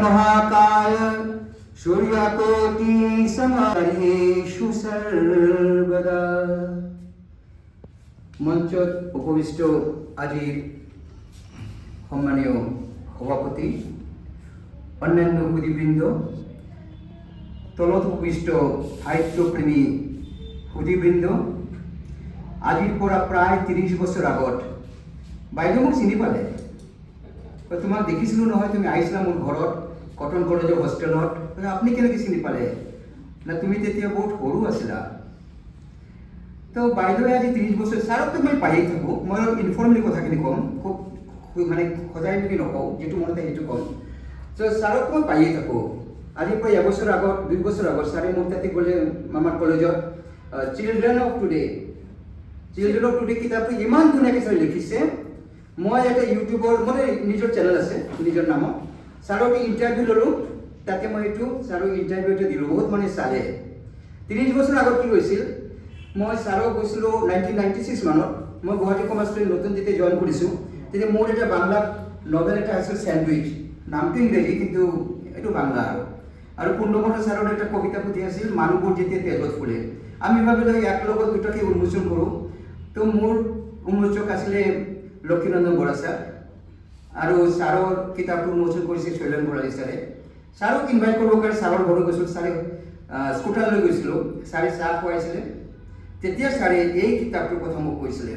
महाकाय सूर्यकोटि समर्येषु सर्वदा। মঞ্চত উপবিষ্ট আজিৰ সম্মানীয় সভাপতি, অন্যান্য সুধীবৃন্দ, তলত উপবিষ্ট সাহিত্যপ্ৰেমী সুধীবৃন্দ, আজিৰ পৰা প্ৰায় 30 বছৰ আগত বাইদেউ মোক চিনি পালে। তোমাক দেখিছিলোঁ নহয়, তুমি আহিছিলা মোৰ ঘৰত কটন কলেজৰ হোষ্টেলত। আপুনি কেনেকৈ চিনি পালে? না তুমি তেতিয়া বহুত সৰু আছিলা। তো বাইদেৱে আজি 30 বছৰ, ছাৰকতো মই পায়েই থাকোঁ। মই অলপ ইনফৰ্মেলি কথাখিনি ক'ম, খুব মানে সজাই বুলি নকওঁ, যিটো মনতে সেইটো ক'ম। তো ছাৰক মই পায়েই থাকোঁ। আজিৰ পৰা এবছৰ আগত, 2 বছৰ আগত ছাৰে মোৰ তাতে গ'লে আমাৰ কলেজত চিলড্ৰেন অফ টুডে কিতাপটো ইমান ধুনীয়াকৈ ছাৰে লিখিছে। মই এটা ইউটিউবৰ মানে নিজৰ চেনেল আছে, নিজৰ নামত ছাৰক ইণ্টাৰভিউ ল'লোঁ। তাতে মই এইটো ছাৰক ইণ্টাৰভিউ এটা দিলোঁ। বহুত মানে চালে। 30 বছৰ আগত কি হৈছিল, মই ছাৰক গৈছিলোঁ 1996 মানত। মই গুৱাহাটী কমাৰ্চ কলেজ নতুন যেতিয়া জইন কৰিছোঁ, তেতিয়া মোৰ এটা বাংলা নভেল এটা আছিল চেণ্ডউইচ। নামটো ইংৰাজী, কিন্তু এইটো বাংলা আৰু পূৰ্ণমন্ত ছাৰৰ এটা কবিতা পুথি আছিল মানুহবোৰ যেতিয়া তেজত ফুলে। আমি ভাবিলোঁ একেলগত দুটাকে উন্মোচন কৰোঁ। তো মোৰ উন্মোচক আছিলে লক্ষীনন্দন বৰা ছাৰ, আৰু ছাৰৰ কিতাপটো উন্মোচন কৰিছে শৈলেন ভৰালী ছাৰে। ছাৰক ইনভাইট কৰিবৰ কাৰণে ছাৰৰ ঘৰত গৈছিলোঁ। ছাৰে স্কুটাৰ লৈ গৈছিলোঁ, ছাৰে চাহ খুৱাইছিলে। তেতিয়া ছাৰে এই কিতাপটোৰ কথা মোক কৈছিলে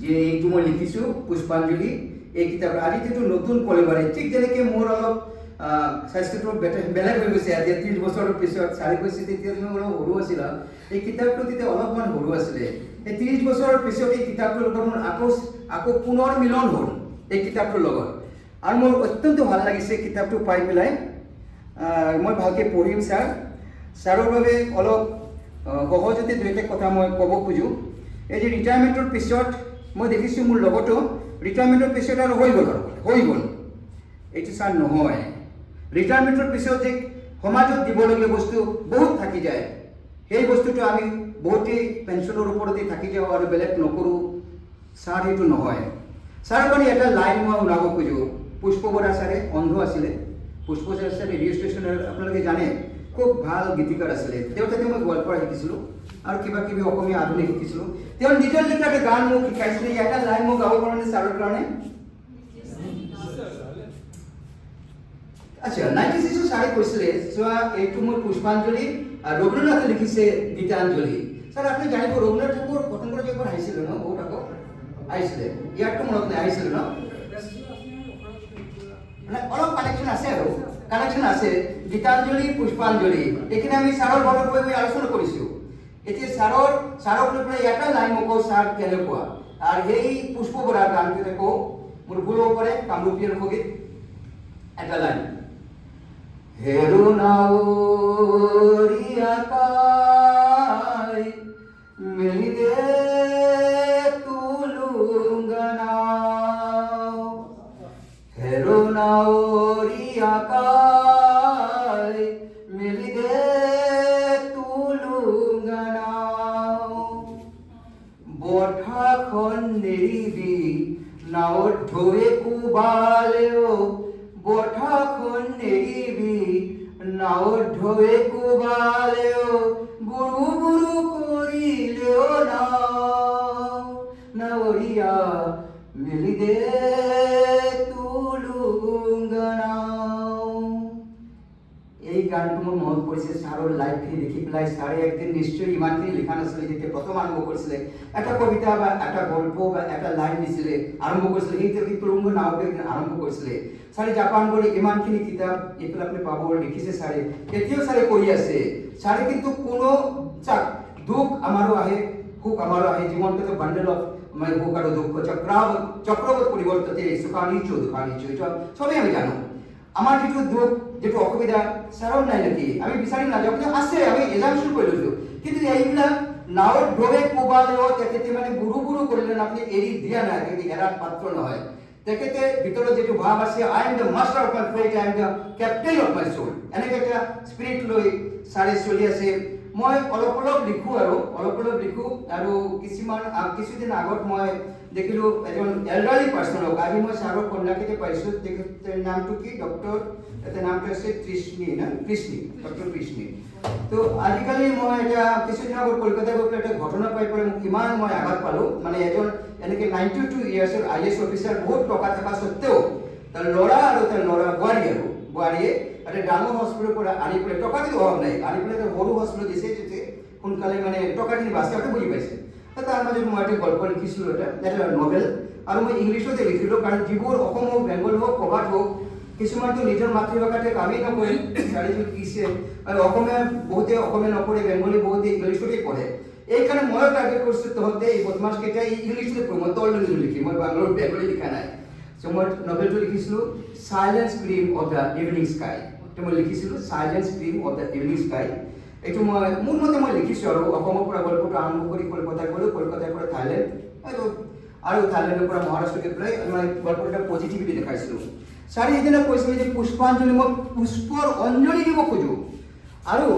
যে এইটো মই লিখিছোঁ পুষ্পাঞ্জলি। এই কিতাপ আজি যিটো নতুন কলেবাৰে, ঠিক যেনেকৈ মোৰ অলপ স্বাস্থ্যটো বেলেগ হৈ গৈছে আজি 30 বছৰৰ পিছত। ছাৰে কৈছে তেতিয়া তুমি অলপ সৰু আছিলা, এই কিতাপটো তেতিয়া অলপমান সৰু আছিলে। এই 30 বছৰৰ পিছত এই কিতাপটোৰ লগত মোৰ আকৌ পুনৰ মিলন হ'ল এই কিতাপটোৰ লগত। আৰু মোৰ অত্যন্ত ভাল লাগিছে কিতাপটো পাই পেলাই। মই ভালকৈ পঢ়িম ছাৰ। ছাৰৰ বাবে অলপ সহজতে 2টা কথা মই ক'ব খোজোঁ। এই যে ৰিটায়াৰমেণ্টৰ পিছত মই দেখিছোঁ মোৰ লগতো ৰিটায়াৰমেণ্টৰ পিছত আৰু হৈ গ'ল। এইটো ছাৰ নহয়। ৰিটায়াৰমেণ্টৰ পিছত যে সমাজত দিবলগীয়া বস্তু বহুত থাকি যায়, সেই বস্তুটো আমি বহুতেই পেঞ্চনৰ ওপৰতে থাকি যাওঁ আৰু বেলেগ নকৰোঁ। ছাৰ সেইটো নহয়। ছাৰ মানে এটা লাইন মই ওলাব খোজোঁ। পুষ্প বৰা ছাৰে অন্ধ আছিলে। পুষ্প বৰা ছাৰে ৰেডিঅ' ষ্টেচনৰ আপোনালোকে জানে খুব ভাল গীতিকাৰ আছিলে। তেওঁৰ তাতে মই গোৱালপাৰা শিকিছিলোঁ আৰু কিবা কিবি অসমীয়া আধুনিক শিকিছিলোঁ। তেওঁৰ নিজৰ লিখা এটা গান মোক শিকাইছিলে। এটা লাইন মোক গাব কাৰণে ছাৰৰ কাৰণে। আচ্ছা, 96 ছাৰে কৈছিলে চোৱা এইটো মোৰ পুষ্পাঞ্জলি, আৰু ৰবীন্দ্ৰনাথে লিখিছে গীতাঞ্জলি। ছাৰ আপুনি জানিব ৰবীন্দ্ৰনাথ ঠাকুৰ কটন কলেজৰ একবাৰ আহিছিলে ন, বহুত আগত আহিছিলে। ইয়াৰটো মনত নাই, আহিছিলে ন? মানে অলপ কানেকশ্যন আছে। গীতাঞ্জলি, পুষ্পাঞ্জলি এইখিনি আমি ছাৰৰ ঘৰত গৈ আলোচনা কৰিছোঁ। এতিয়া ছাৰক লৈ পেলাই এটা লাইন মোক কওঁ ছাৰ কেনেকুৱা। আৰু সেই পুষ্প বৰাৰ গানটো কওঁ, মোৰ ভুল হ'ব পাৰে, কামৰূপীয়া লোকগীত। এটা লাইন, হেৰু নাৱৰীয়া কাই মেলি দে তুলুঙ্গা নাও, হেৰু নাৱৰীয়া কাই মেলি দে তুলুঙ্গা নাও, বঠাখন নেৰিবি নাৱত ঢৌৱে কোবালেও, বঠাখন নেৰিবি নাৱত ঢৌৱে কোবালেও, বুৰু বুৰু কৰিলেও নাৱৰীয়া মেলি দে তুলুঙ্গা নাও। এই গানটো মোৰ মনত পৰিছে ছাৰৰ লাইফখিনি দেখি পেলাই। ছাৰে একদিন নিশ্চয় ইমানখিনি লিখা নাছিলে যেতিয়া প্ৰথম আৰম্ভ কৰিছিলে। এটা কবিতা বা এটা গল্প বা এটা লাইন দিছিলে, আৰম্ভ কৰিছিলে, সেই তুলুঙ্গা নাওতে আৰম্ভ কৰিছিলে। ছাৰে জাপান গ'লে ইমানখিনি কিতাপ এইফালে আপুনি পাব লিখিছে ছাৰে। এতিয়াও ছাৰে কৰি আছে। ছাৰে কিন্তু কোনো দুখ আমাৰো আহে, সুখ আমাৰো আহে। জীৱনটো বান্ডেল অফ মানে সুখ আৰু দুখ, চক্ৰবত পৰিৱৰ্ততে সুখানি চ দুখানি চ, এটা সবেই আমি জানো। আমাৰ যিটো দুখ, যিটো অসুবিধা ছাৰৰ নাই নেকি? আমি বিচাৰি নাযাওঁ, কিন্তু আছে, আমি এজামশ্যন কৰি লৈছোঁ। কিন্তু এইবিলাক নাৱত ঢৌৱে কোবালেও তেখেতে মানে বুৰু বুৰু কৰিলে আপুনি এৰি দিয়া নাই, তেখেতে এৰাৰ পাত্ৰ নহয়। তেখেতে ভিতৰত যিটো ভাৱ আছে, I am the master of my fate, I am the captain of my soul, এনেকৈ এটা স্পিৰিট লৈ ছাৰে চলি আছে। মই অলপ অলপ লিখো আৰু কিছুদিন আগত মই দেখিলোঁ এজন এল্ডাৰলি পাৰ্চনক আজি মই ছাৰৰ কন্যাকেইটা পাইছোঁ তেখেতৰ নামটো কি নামটো আছে কৃষ্ণী ডক্টৰ কৃষ্ণী তো আজিকালি মই এতিয়া কিছুদিন আগত কলকাতা গৈ পেলাই এটা ঘটনা পাই পেলাই মোক ইমান মই আঘাত পালোঁ মানে এজন এনেকৈ 92 ইয়াৰ্ছৰ IAS অফিচাৰ বহুত টকা থকা সত্ত্বেও তাৰ ল'ৰা আৰু তাৰ বোৱাৰীয়ে এটা ডাঙৰ হস্পিটেলৰ পৰা আনি পেলাই টকাখিনি অভাৱ নাই আনি পেলাই এটা সৰু হস্পিটেল দিছে যাতে সোনকালে মানে টকাখিনি বাচাওঁতে বুজি পাইছে তাৰ মাজত মই এটা গল্প লিখিছিলোঁ এটা নভেল আৰু মই ইংলিছতে লিখিলোঁ কাৰণ যিবোৰ অসম হওক বেংগল হওক ক'ৰবাত হওক কিছুমানতো নিজৰ মাতৃভাষাতে কামেই নকৰে চাৰিযোৰ কিছে আৰু অসমীয়া নপঢ়ে বেংগলী বহুতে ইংলিছতে পঢ়ে এইকাৰণে ময়ো টাৰ্গেট কৰিছোঁ তহঁতে এই বদমাছকেইটা ইংলিছতে পঢ় মই তল লিখি মই বাংলৰ বেংগলী লিখা নাই চ' মই নভেলটো লিখিছিলোঁ silence scream of the evening sky এইটো মই লিখিছিলোঁ silence scream of the evening sky এইটো মই মোৰ মতে মই লিখিছোঁ আৰু অসমৰ পৰা গল্পটো আৰম্ভ কৰি কলকাতা গ'লোঁ কলকাতাৰ পৰা থাইলেণ্ড আৰু থাইলেণ্ডৰ পৰা মহাৰাষ্ট্ৰকে পেলাই মই গল্পটো এটা পজিটিভিটি দেখাইছিলোঁ ছাৰে সেইদিনা কৈছিলে যে পুষ্পাঞ্জলি মই পুষ্পৰ অঞ্জলি দিব খোজোঁ আৰু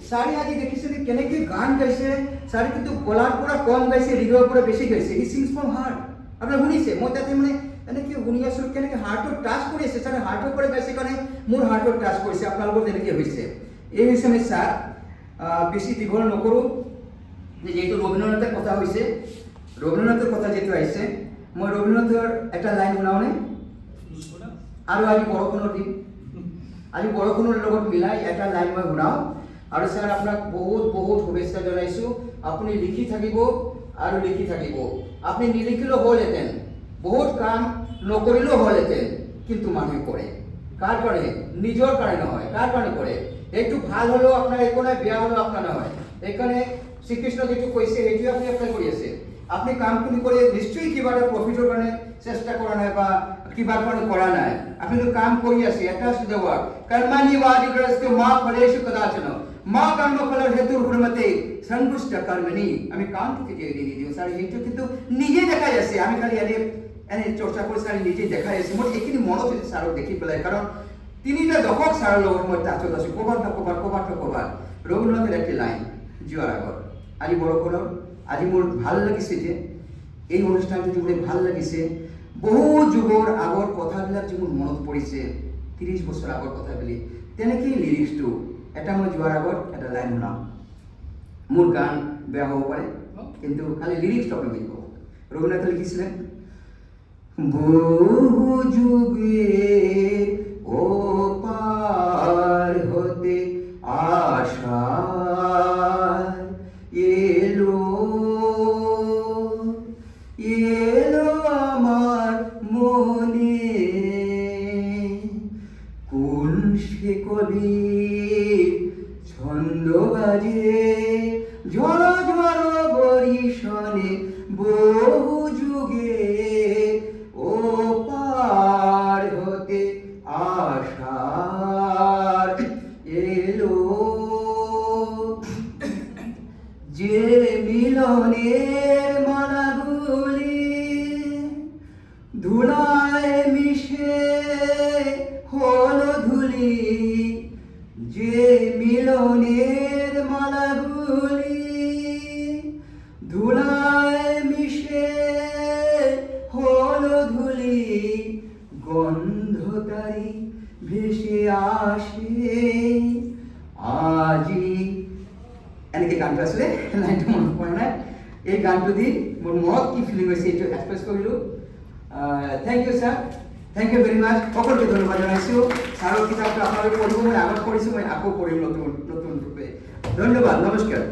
ছাৰে আজি দেখিছে যে কেনেকৈ গান গাইছে ছাৰে কিন্তু গলাৰ পৰা কম গাইছে হৃদয়ৰ পৰা বেছি গাইছে হি ছিংছ ফ্ৰম হাৰ্ট আপোনাৰ শুনিছে মই তাতে মানে এনেকৈ শুনি আছোঁ কেনেকৈ হাৰ্টত টাচ কৰি আছে ছাৰে হাৰ্টৰ পৰা গাইছে কাৰণে মোৰ হাৰ্টত টাচ কৰিছে আপোনালোকৰ তেনেকৈ হৈছে এই হৈছে আমি ছাৰ বেছি দীঘল নকৰোঁ যিহেতু ৰবীন্দ্ৰনাথৰ কথা হৈছে ৰবীন্দ্ৰনাথৰ কথা যিহেতু আহিছে মই ৰবীন্দ্ৰনাথৰ এটা লাইন শুনাওঁনে আৰু আজি বৰষুণৰ দিন আজি বৰষুণৰ লগত মিলাই এটা লাইন মই শুনাওঁ আৰু ছাৰ আপোনাক বহুত শুভেচ্ছা জনাইছোঁ আপুনি লিখি থাকিব আৰু লিখি থাকিব আপুনি নিলিখিলেও হ'লহেঁতেন বহুত কাম নকৰিলেও হ'লহেঁতেন কিন্তু মানুহে কৰে কাৰ কাৰণে নিজৰ কাৰণে নহয় কাৰ কাৰণে কৰে এইটো ভাল হ'লেও আপোনাৰ একো নাই বেয়া হ'লেও আপোনাৰ নহয় সেইকাৰণে শ্ৰীকৃষ্ণ যিটো কৈছে সেইটোৱে আপুনি এপ্লাই কৰি আছে আপুনি কামখিনি কৰি নিশ্চয় কিবা এটা প্ৰফিটৰ কাৰণে চেষ্টা কৰা নাই বা কিবা কাৰণে কৰা নাই আপুনি কাম কৰি আছে এটা দেৱা কৰ্মাণি বাধিগ্ৰস্ত মা ফলেষু কদাচন মা কৰ্ম ফলৰ হেতু হুৰমতে সন্তুষ্ট কৰ্মণি আমি কামটো কেতিয়া এৰি নিদিওঁ ছাৰ সেইটো কিন্তু নিজে দেখাই আছে আমি খালি এনে চৰ্চা কৰি ছাৰ নিজে দেখাই আছে মোৰ এইখিনি মনত হৈছে ছাৰক দেখি পেলাই কাৰণ 3টা দশক ছাৰৰ লগত মই টাচত আছোঁ ক'ৰবাত নক'ৰবাত ৰবীন্দ্ৰনাথৰ একটি লাইন যোৱাৰ আগত আজি বৰষুণৰ আজি মোৰ ভাল লাগিছে যে এই অনুষ্ঠানটো যোনে ভাল লাগিছে বহু যুগৰ আগৰ কথাবিলাক যে মোৰ মনত পৰিছে 30 বছৰ আগৰ কথাবিলাক তেনেকেই লিৰিক্সটো এটা মই যোৱাৰ আগত এটা লাইন শুনাওঁ মোৰ গান বেয়া হ'ব পাৰে কিন্তু খালি লিৰিক্সটো আপুনি বুজিব ৰবীন্দ্ৰনাথে লিখিছিলে বহু যুগের ওপার হতে আশা এলো আমার মনে কোন সে কবির ছন্দ বাজে ঝড় বরিশনে বহু যুগে ওপার হতে আশার এলো যে মিলনের মালাগুলি ধুলায় মিশে হলো ধুলি যে মিলনের মালাগুলি ধুলায় মিশে হলো ধুলি গন্ধকারী ভেসে আসে আজি এনেকৈ গানটো আছিলে লাইনটো মনত পৰা নাই এই গানটো দি মোৰ মনত কি ফিলিং হৈছে এইটো এক্সপ্ৰেছ কৰিলোঁ thank you sir thank you very much সকলোকে ধন্যবাদ জনাইছোঁ ছাৰৰ কিতাপটো আপোনালোকে পঢ়িব মই আগত পঢ়িছোঁ মই আকৌ পঢ়িম নতুন ৰূপে ধন্যবাদ নমস্কাৰ